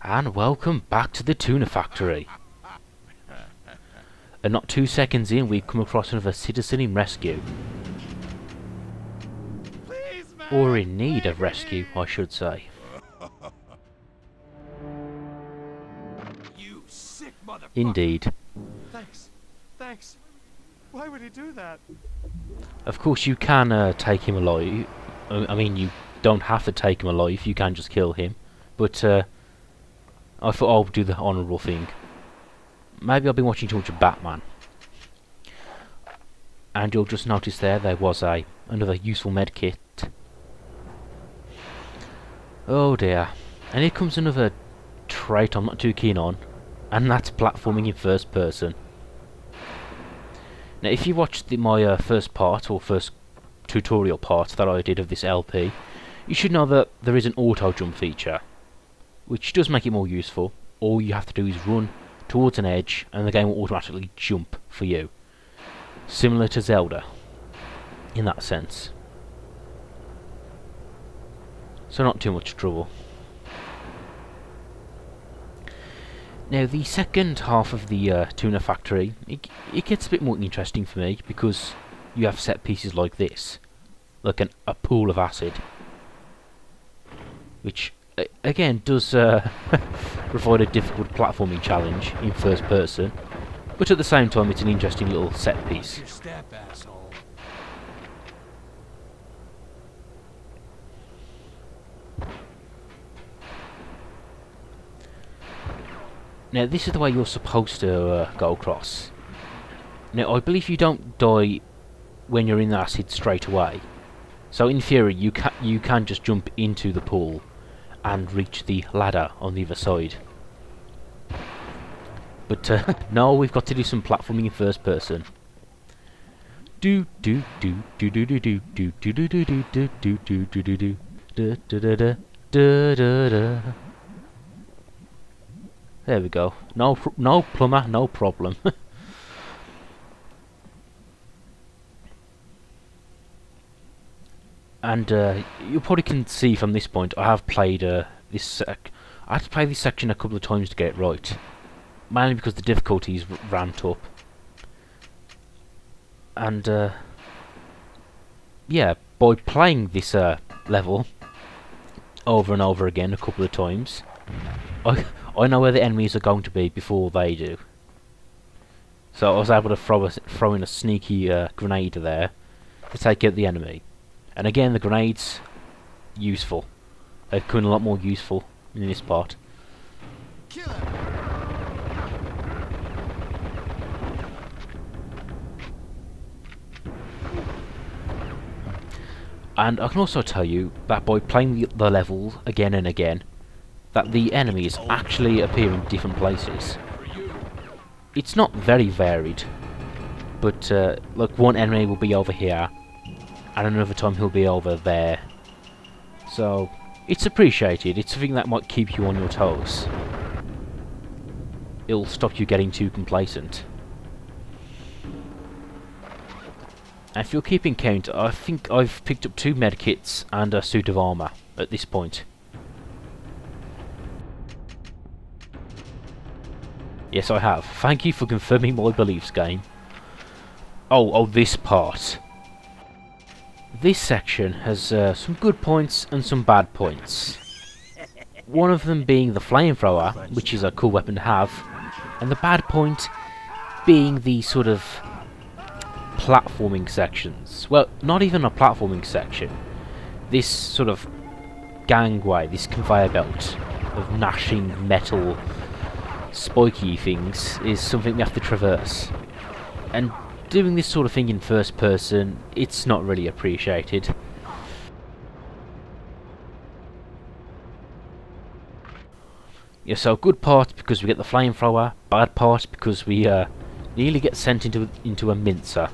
And welcome back to the Tuna Factory. And not 2 seconds in, we've come across another citizen in rescue. Please, man, Or in need of rescue, I should say. You sick motherfucker. Indeed. Thanks. Thanks. Why would he do that? Of course, you can take him alive. I mean, you don't have to take him alive, you can just kill him. But, I thought I'll do the honourable thing. Maybe I've been watching too much of Batman. And you'll just notice there was another useful med kit. Oh dear. And here comes another trait I'm not too keen on. And that's platforming in first person. Now if you watched my first part, or first tutorial part that I did of this LP, you should know that there is an auto jump feature, which does make it more useful. All you have to do is run towards an edge and the game will automatically jump for you. Similar to Zelda, in that sense. So not too much trouble. Now the second half of the Tuna Factory, it gets a bit more interesting for me, because you have set pieces like this. Like a pool of acid. Which again does provide a difficult platforming challenge in first person, but at the same time it's an interesting little set piece. Your step, asshole. Now this is the way you're supposed to go across. Now I believe you don't die when you're in the acid straight away, so in theory you can just jump into the pool and reach the ladder on the other side. But no, we've got to do some platforming in first person. Do do do do do do do do do do do do do do do do do do da da da da da da. There we go. No plumber, no problem. And you probably can see from this point I have played I had to play this section a couple of times to get it right, mainly because the difficulties ramped up. And yeah, by playing this level over and over again a couple of times, I know where the enemies are going to be before they do. So I was able to throw in a sneaky grenade there to take out the enemy. And again, the grenades, useful. They've become a lot more useful in this part. Kill him. And I can also tell you that by playing the level again and again, that the enemies actually appear in different places. It's not very varied, but like one enemy will be over here, and another time he'll be over there. So it's appreciated. It's something that might keep you on your toes. It'll stop you getting too complacent. And if you're keeping count, I think I've picked up 2 medkits and a suit of armour at this point. Yes, I have. Thank you for confirming my beliefs, game. Oh, this part. This section has some good points and some bad points. One of them being the Flamethrower, which is a cool weapon to have, and the bad point being the sort of platforming sections. Well, not even a platforming section. This sort of gangway, this conveyor belt of gnashing metal spiky things is something we have to traverse. And doing this sort of thing in first person, it's not really appreciated. Yeah, so good part because we get the Flamethrower, bad part because we nearly get sent into a mincer.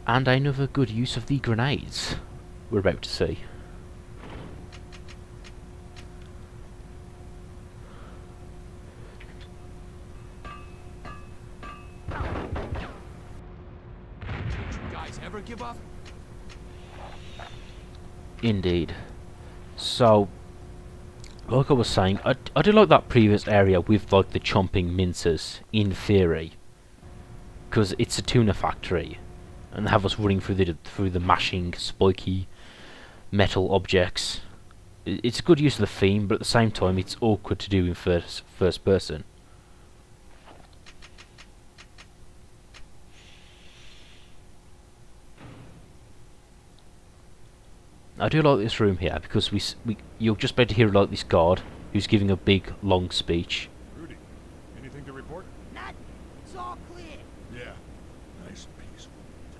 And another good use of the grenades we're about to see. never give up. Indeed. So, like I was saying, I do like that previous area with like the chomping mincers, in theory. Because it's a tuna factory. And they have us running through the mashing, spiky metal objects. It's a good use of the theme, but at the same time it's awkward to do in first person. I do like this room here because you'll just be able to hear like this guard who's giving a big long speech. Rudy, anything to report? Nothing. It's all clear. Yeah. Nice and peaceful.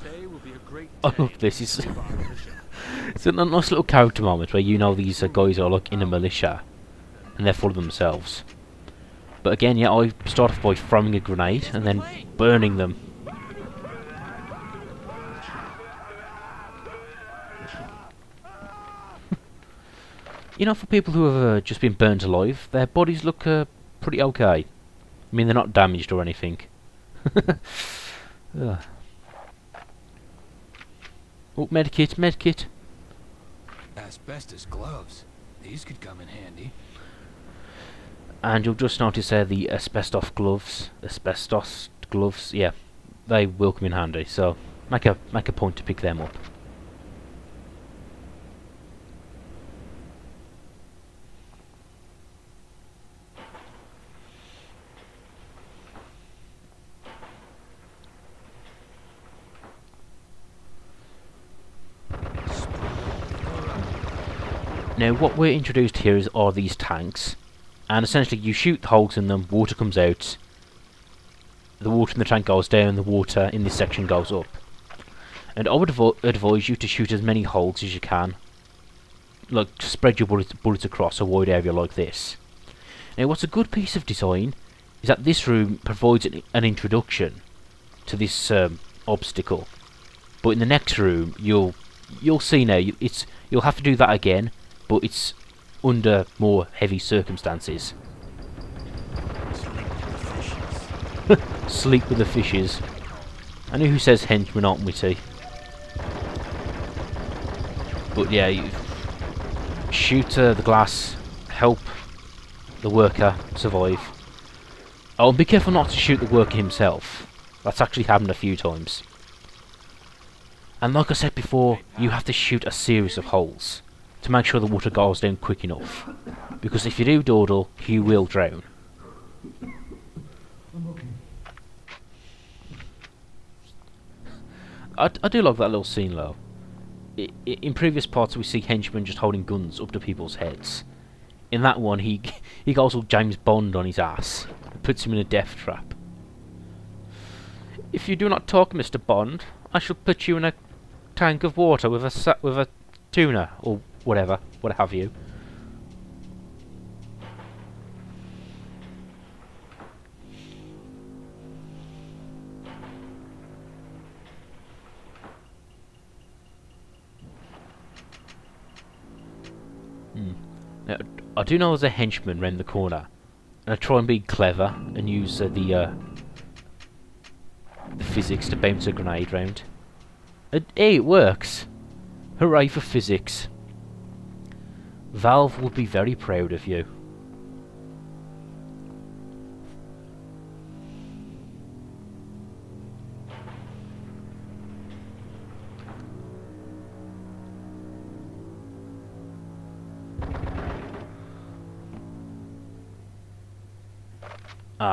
Today will be a great I day. love this. It's a nice little character moment where you know these guys are like in a militia and they're full of themselves. But again, yeah, I start off by throwing a grenade and then burning them. You know, for people who have just been burnt alive, their bodies look pretty okay. I mean, they're not damaged or anything. Oh, medkit, medkit. Asbestos gloves. These could come in handy. And you'll just notice there the asbestos gloves, yeah, they will come in handy, so make a point to pick them up. Now what we're introduced here are these tanks, and essentially you shoot the holes in them, water comes out, the water in the tank goes down, the water in this section goes up. And I would advise you to shoot as many holes as you can, like to spread your bullets across a wide area like this. Now what's a good piece of design is that this room provides an introduction to this obstacle, but in the next room you'll see now you'll have to do that again, but it's under more heavy circumstances. Sleep with the fishes. I know who says henchmen aren't witty. But yeah, you shoot the glass, help the worker survive. Oh, and be careful not to shoot the worker himself. That's actually happened a few times. And like I said before, you have to shoot a series of holes to make sure the water goes down quick enough. Because if you do dawdle, you will drown. I do like that little scene though. In previous parts we see henchmen just holding guns up to people's heads. In that one he goes all James Bond on his ass and puts him in a death trap. If you do not talk, Mr. Bond, I shall put you in a tank of water with a tuna, or whatever, what have you. Now, I do know there's a henchman round the corner, and I try and be clever and use the physics to bounce a grenade round. Hey, it works! Hooray for physics! Valve will be very proud of you.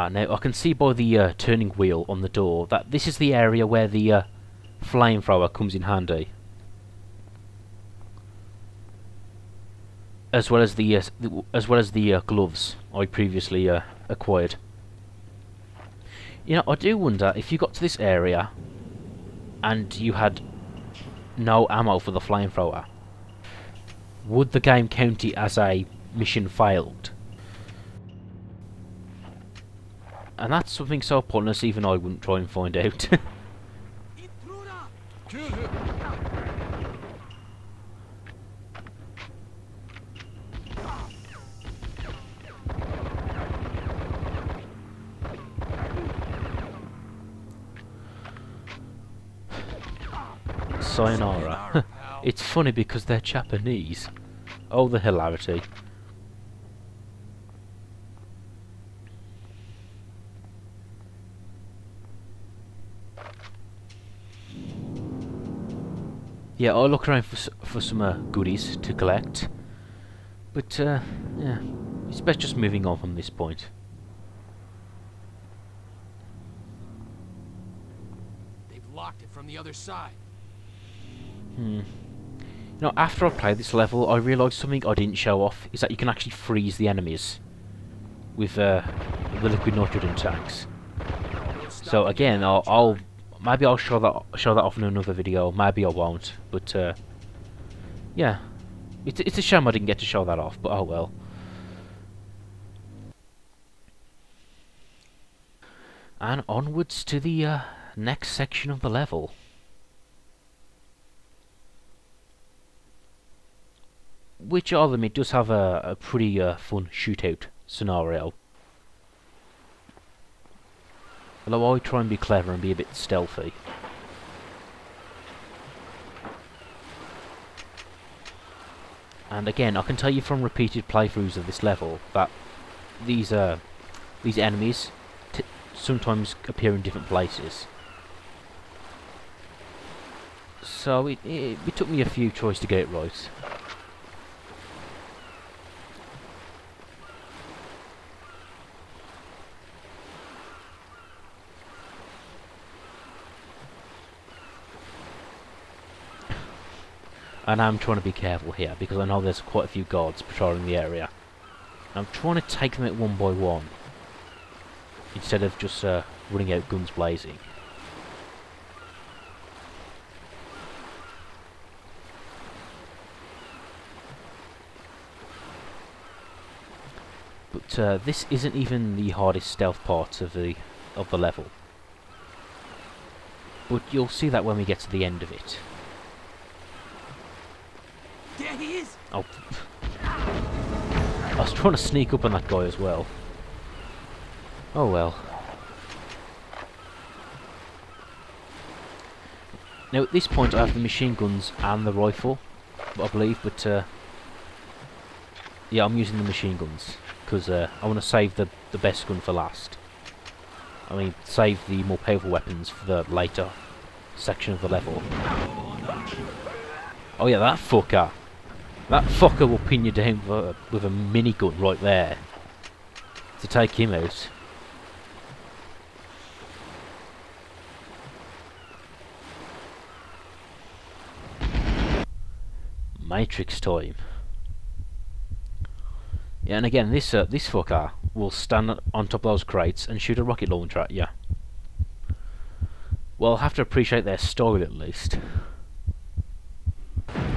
Now I can see by the turning wheel on the door that this is the area where the flamethrower comes in handy, as well as the gloves I previously acquired. You know, I do wonder if you got to this area and you had no ammo for the flamethrower, would the game count it as a mission failed? And that's something so pointless even I wouldn't try and find out. sayonara. It's funny because they're Japanese. Oh, the hilarity. Yeah, I'll look around for some goodies to collect. But, yeah, it's best just moving on from this point. They've locked it from the other side. You know, after I played this level, I realised something I didn't show off, is that you can actually freeze the enemies with the liquid nitrogen tanks. So again, maybe I'll show that off in another video. Maybe I won't. But yeah, it's a shame I didn't get to show that off. But oh well. And onwards to the next section of the level. Which I'll admit does have a pretty fun shootout scenario. Although I try and be clever and be a bit stealthy. And again, I can tell you from repeated playthroughs of this level that these enemies sometimes appear in different places. So it took me a few tries to get it right. And I'm trying to be careful here, because I know there's quite a few guards patrolling the area. And I'm trying to take them out one by one, instead of just running out guns blazing. But this isn't even the hardest stealth part of the level. But you'll see that when we get to the end of it. There he is! Oh. I was trying to sneak up on that guy as well. Oh well. Now at this point I have the machine guns and the rifle, I believe, but yeah, I'm using the machine guns because I want to save the best gun for last. I mean, save the more powerful weapons for the later section of the level. Oh yeah, that fucker! That fucker will pin you down with a minigun right there to take him out. Matrix time. Yeah, and again, this fucker will stand on top of those crates and shoot a rocket launcher at you. Well, I'll have to appreciate their style at least.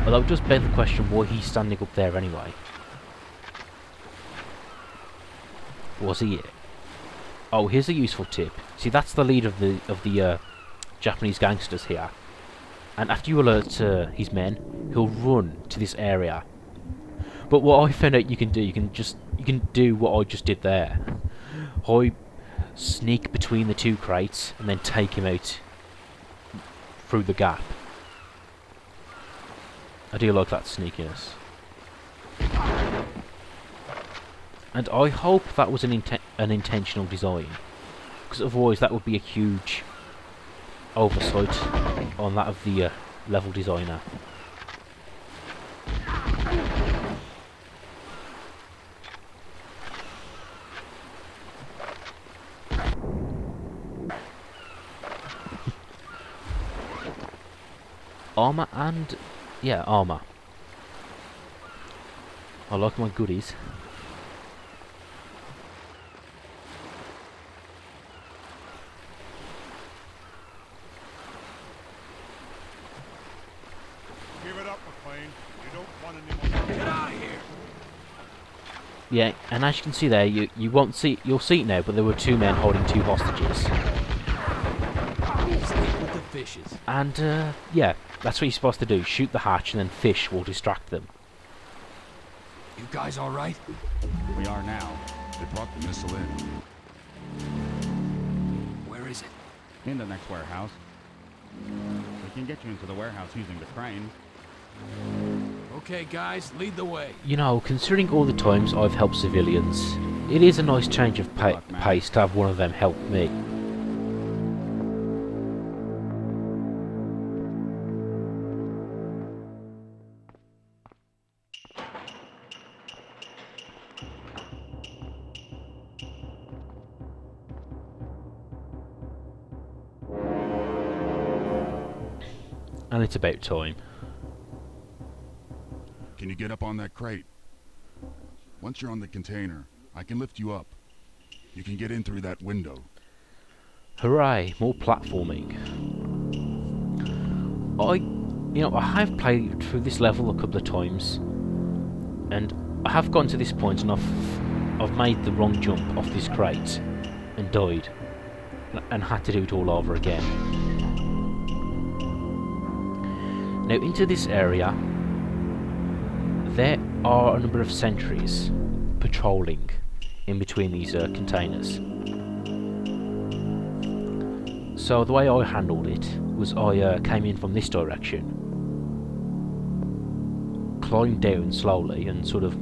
Although it does beg the question why he's standing up there anyway. Was he it? Oh, here's a useful tip. See, that's the leader of the Japanese gangsters here. And after you alert his men, he'll run to this area. But what I found out you can do, you can do what I just did there. I sneak between the two crates and then take him out through the gap. I do like that sneakiness. And I hope that was an intentional design, because otherwise that would be a huge oversight on that of the level designer. Armour and... yeah, armour. I like my goodies. Give it up, McLean. You don't want any more. Get out of here! Yeah, and as you can see there, you'll see it now, but there were two men holding two hostages. Sleep with the fishes. And yeah, that's what you're supposed to do. Shoot the hatch and then fish will distract them. You guys alright? We are now. They brought the missile in. Where is it? In the next warehouse. We can get you into the warehouse using the crane. Okay, guys, lead the way. You know, considering all the times I've helped civilians, it is a nice change of pace to have one of them help me. And it's about time. Can you get up on that crate? Once you're on the container, I can lift you up. You can get in through that window. Hooray, more platforming. I have played through this level a couple of times, and I have gotten to this point and I've made the wrong jump off this crate and died, and had to do it all over again. Now into this area, there are a number of sentries patrolling in between these containers. So the way I handled it was I came in from this direction, climbed down slowly and sort of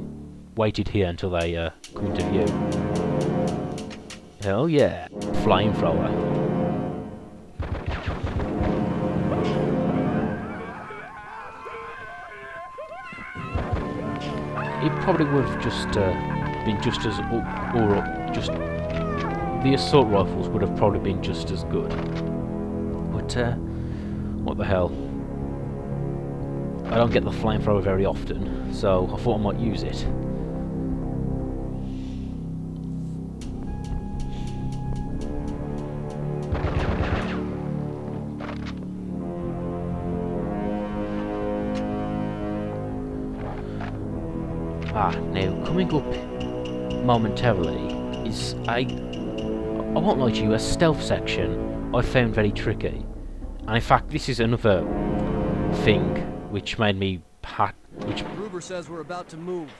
waited here until they come into view. Hell yeah, Flamethrower. It probably would have just been just as, or just the assault rifles would have probably been just as good. But what the hell? I don't get the flamethrower very often, so I thought I might use it. Now coming up momentarily is I won't lie to you, a stealth section I found very tricky, and in fact this is another thing which made me Gruber says we're about to move.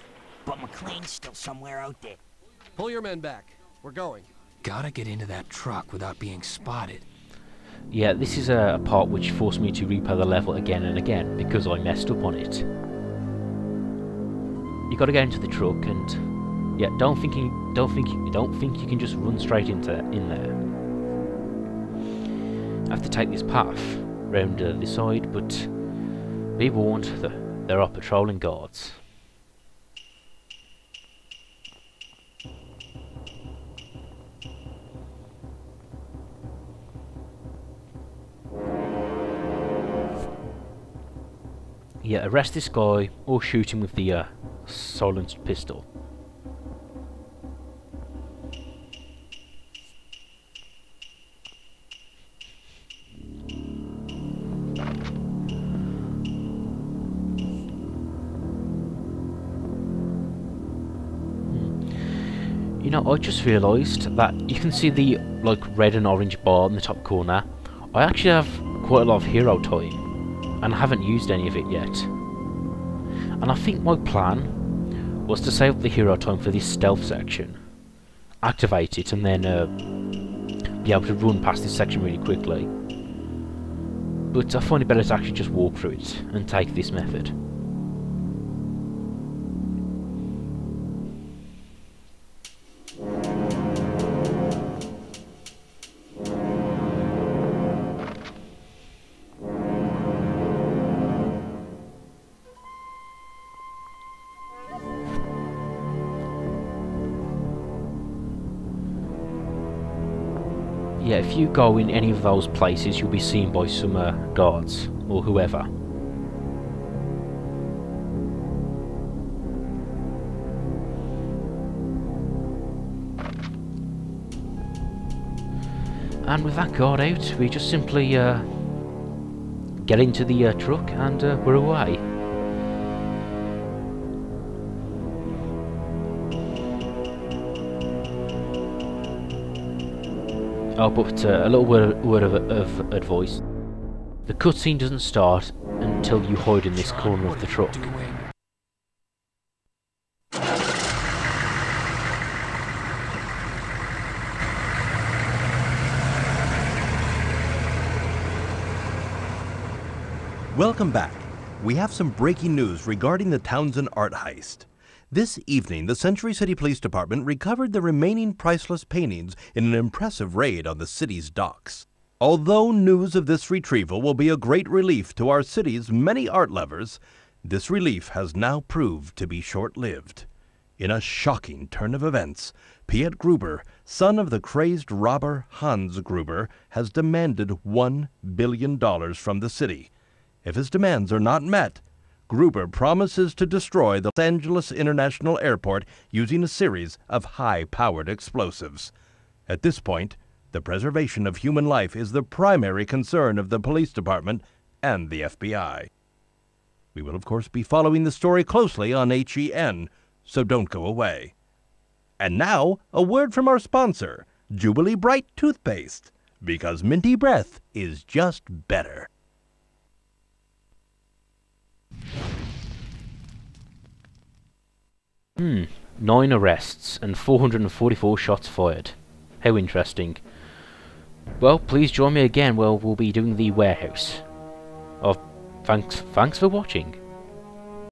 But McLean's still somewhere out there. Pull your men back. We're going. Gotta get into that truck without being spotted. Yeah, this is a part which forced me to replay the level again and again because I messed up on it. You got to get into the truck, and yeah, don't think you can just run straight in there. I have to take this path round this side, but be warned, there are patrolling guards. Yeah, arrest this guy or shoot him with the silenced pistol. You know, I just realised that you can see the like red and orange bar in the top corner. I actually have quite a lot of hero time, and I haven't used any of it yet. And I think my plan was to save the hero time for this stealth section, activate it, and then be able to run past this section really quickly. But I find it better to actually just walk through it and take this method. Yeah, if you go in any of those places, you'll be seen by some guards, or whoever. And with that guard out, we just simply get into the truck and we're away. Oh, but a little word of advice. The cutscene doesn't start until you hide in this corner of the truck. Welcome back. We have some breaking news regarding the Townsend art heist. This evening, the Century City Police Department recovered the remaining priceless paintings in an impressive raid on the city's docks. Although news of this retrieval will be a great relief to our city's many art lovers, this relief has now proved to be short-lived. In a shocking turn of events, Piet Gruber, son of the crazed robber Hans Gruber, has demanded $1 billion from the city. If his demands are not met, Gruber promises to destroy the Los Angeles International Airport using a series of high-powered explosives. At this point, the preservation of human life is the primary concern of the police department and the FBI. We will, of course, be following the story closely on HEN, so don't go away. And now, a word from our sponsor, Jubilee Bright Toothpaste, because minty breath is just better. Nine arrests and 444 shots fired. How interesting. Well, please join me again where we'll be doing the warehouse. Oh, thanks for watching.